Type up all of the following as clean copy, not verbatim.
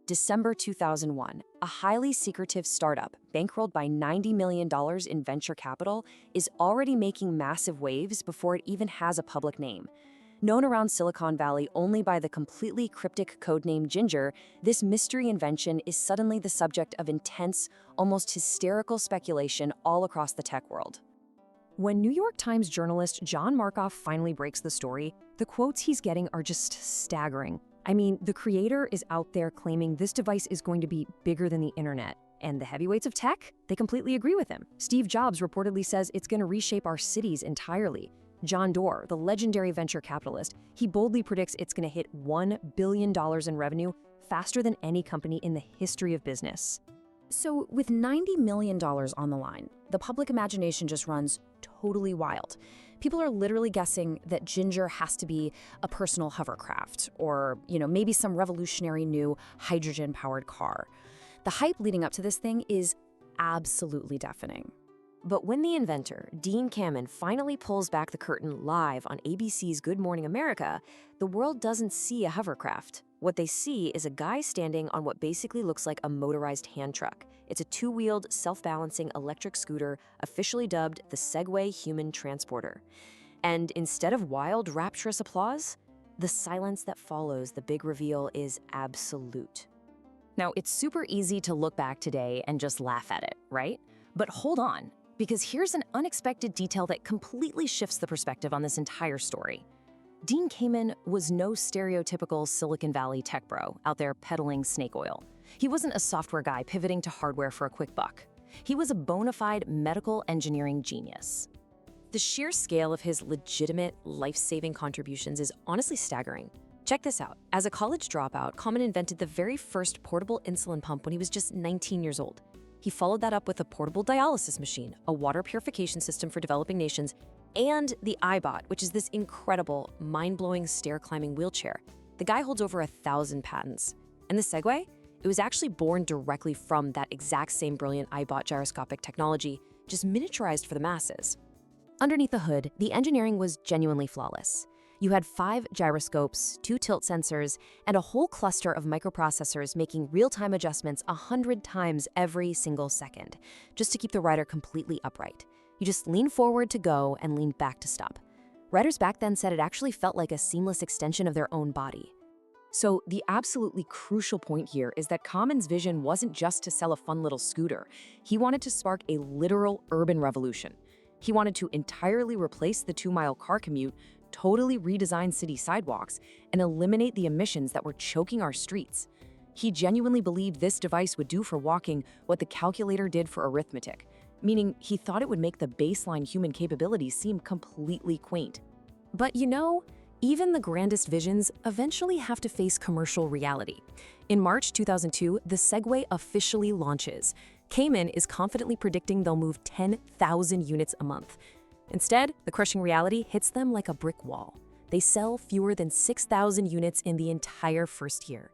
December 2001, a highly secretive startup, bankrolled by $90 million in venture capital, is already making massive waves before it even has a public name. Known around Silicon Valley only by the completely cryptic codename Ginger, this mystery invention is suddenly the subject of intense, almost hysterical speculation all across the tech world. When New York Times journalist John Markoff finally breaks the story, the quotes he's getting are just staggering. I mean, the creator is out there claiming this device is going to be bigger than the internet. And the heavyweights of tech? They completely agree with him. Steve Jobs reportedly says it's going to reshape our cities entirely. John Doerr, the legendary venture capitalist, he boldly predicts it's going to hit $1 billion in revenue faster than any company in the history of business. So with $90 million on the line, the public imagination just runs totally wild. People are literally guessing that Ginger has to be a personal hovercraft or, maybe some revolutionary new hydrogen-powered car. The hype leading up to this thing is absolutely deafening. But when the inventor, Dean Kamen, finally pulls back the curtain live on ABC's Good Morning America, the world doesn't see a hovercraft. What they see is a guy standing on what basically looks like a motorized hand truck. It's a two-wheeled, self-balancing electric scooter, officially dubbed the Segway Human Transporter. And instead of wild, rapturous applause, the silence that follows the big reveal is absolute. Now, it's super easy to look back today and just laugh at it, right? But hold on, because here's an unexpected detail that completely shifts the perspective on this entire story. Dean Kamen was no stereotypical Silicon Valley tech bro out there peddling snake oil. He wasn't a software guy pivoting to hardware for a quick buck. He was a bona fide medical engineering genius. The sheer scale of his legitimate, life-saving contributions is honestly staggering. Check this out. As a college dropout, Kamen invented the very first portable insulin pump when he was just 19 years old. He followed that up with a portable dialysis machine, a water purification system for developing nations, and the iBot, which is this incredible, mind-blowing stair-climbing wheelchair. The guy holds over 1,000 patents. And the Segway? It was actually born directly from that exact same brilliant iBot gyroscopic technology, just miniaturized for the masses. Underneath the hood, the engineering was genuinely flawless. You had 5 gyroscopes, 2 tilt sensors, and a whole cluster of microprocessors making real-time adjustments 100 times every single second, just to keep the rider completely upright. You just lean forward to go and lean back to stop. Riders back then said it actually felt like a seamless extension of their own body. So the absolutely crucial point here is that Kamen's vision wasn't just to sell a fun little scooter. He wanted to spark a literal urban revolution. He wanted to entirely replace the 2-mile car commute, totally redesign city sidewalks, and eliminate the emissions that were choking our streets. He genuinely believed this device would do for walking what the calculator did for arithmetic, meaning he thought it would make the baseline human capabilities seem completely quaint. But even the grandest visions eventually have to face commercial reality. In March 2002, the Segway officially launches. Kamen is confidently predicting they'll move 10,000 units a month. Instead, the crushing reality hits them like a brick wall. They sell fewer than 6,000 units in the entire first year.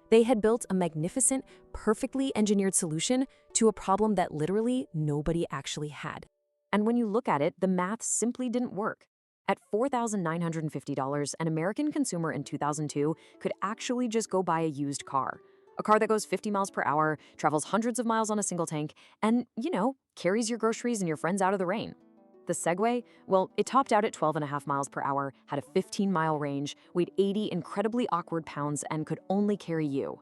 They had built a magnificent, perfectly engineered solution to a problem that literally nobody actually had. And when you look at it, the math simply didn't work. At $4,950, an American consumer in 2002 could actually just go buy a used car. A car that goes 50 miles per hour, travels hundreds of miles on a single tank, and, carries your groceries and your friends out of the rain. The Segway, well, it topped out at 12.5 miles per hour, had a 15-mile range, weighed 80 incredibly awkward pounds, and could only carry you.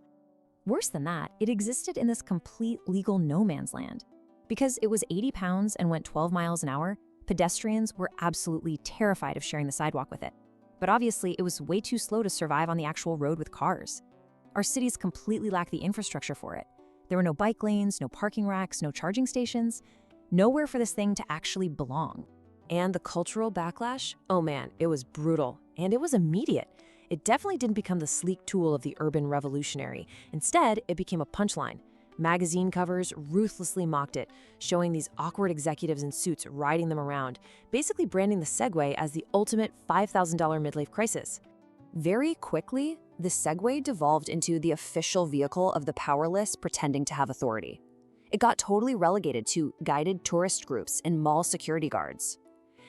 Worse than that, it existed in this complete legal no man's land. Because it was 80 pounds and went 12 miles an hour, pedestrians were absolutely terrified of sharing the sidewalk with it. But obviously, it was way too slow to survive on the actual road with cars. Our cities completely lacked the infrastructure for it. There were no bike lanes, no parking racks, no charging stations, nowhere for this thing to actually belong. And the cultural backlash? Oh man, it was brutal, and it was immediate. It definitely didn't become the sleek tool of the urban revolutionary. Instead, it became a punchline. Magazine covers ruthlessly mocked it, showing these awkward executives in suits riding them around, basically branding the Segway as the ultimate $5,000 midlife crisis. Very quickly, the Segway devolved into the official vehicle of the powerless pretending to have authority. It got totally relegated to guided tourist groups and mall security guards.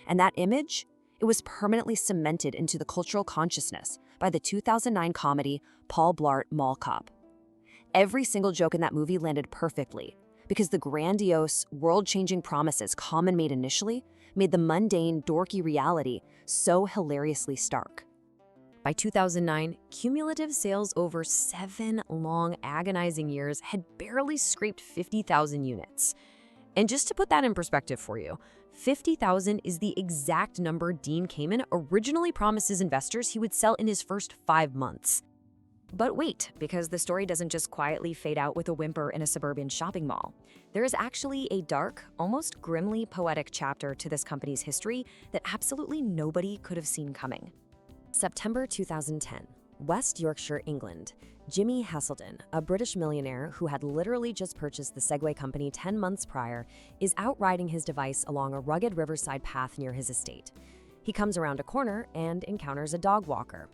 And that image, it was permanently cemented into the cultural consciousness by the 2009 comedy Paul Blart Mall Cop. Every single joke in that movie landed perfectly, because the grandiose, world-changing promises Kamen made initially made the mundane, dorky reality so hilariously stark. By 2009, cumulative sales over 7 long, agonizing years had barely scraped 50,000 units. And just to put that in perspective for you, 50,000 is the exact number Dean Kamen originally promised his investors he would sell in his first 5 months. But wait, because the story doesn't just quietly fade out with a whimper in a suburban shopping mall. There is actually a dark, almost grimly poetic chapter to this company's history that absolutely nobody could have seen coming. September 2010, West Yorkshire, England. Jimmy Heselden, a British millionaire who had literally just purchased the Segway company 10 months prior, is out riding his device along a rugged riverside path near his estate. He comes around a corner and encounters a dog walker.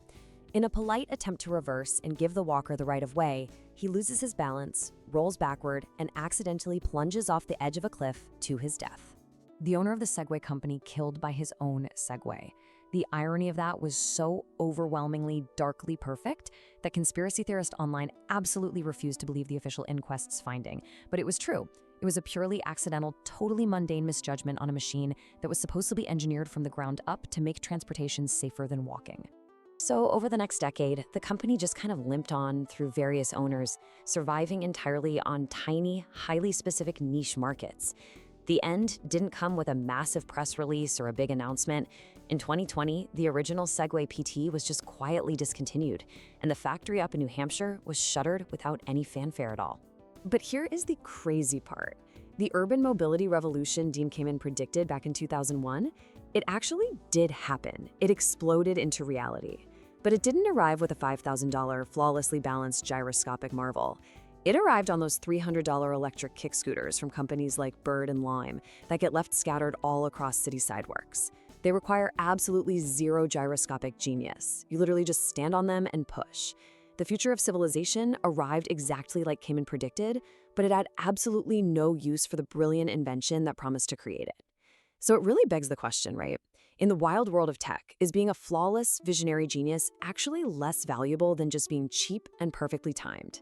In a polite attempt to reverse and give the walker the right of way, he loses his balance, rolls backward, and accidentally plunges off the edge of a cliff to his death. The owner of the Segway company killed by his own Segway. The irony of that was so overwhelmingly darkly perfect that conspiracy theorists online absolutely refused to believe the official inquest's finding. But it was true. It was a purely accidental, totally mundane misjudgment on a machine that was supposedly engineered from the ground up to make transportation safer than walking. So over the next decade, the company just kind of limped on through various owners, surviving entirely on tiny, highly specific niche markets. The end didn't come with a massive press release or a big announcement. In 2020, the original Segway PT was just quietly discontinued, and the factory up in New Hampshire was shuttered without any fanfare at all. But here is the crazy part. The urban mobility revolution Dean Kamen predicted back in 2001, it actually did happen. It exploded into reality. But it didn't arrive with a $5,000 flawlessly balanced gyroscopic marvel. It arrived on those $300 electric kick scooters from companies like Bird and Lime that get left scattered all across city sidewalks. They require absolutely zero gyroscopic genius. You literally just stand on them and push. The future of civilization arrived exactly like Kamen predicted, but it had absolutely no use for the brilliant invention that promised to create it. So it really begs the question, right? In the wild world of tech, is being a flawless, visionary genius actually less valuable than just being cheap and perfectly timed?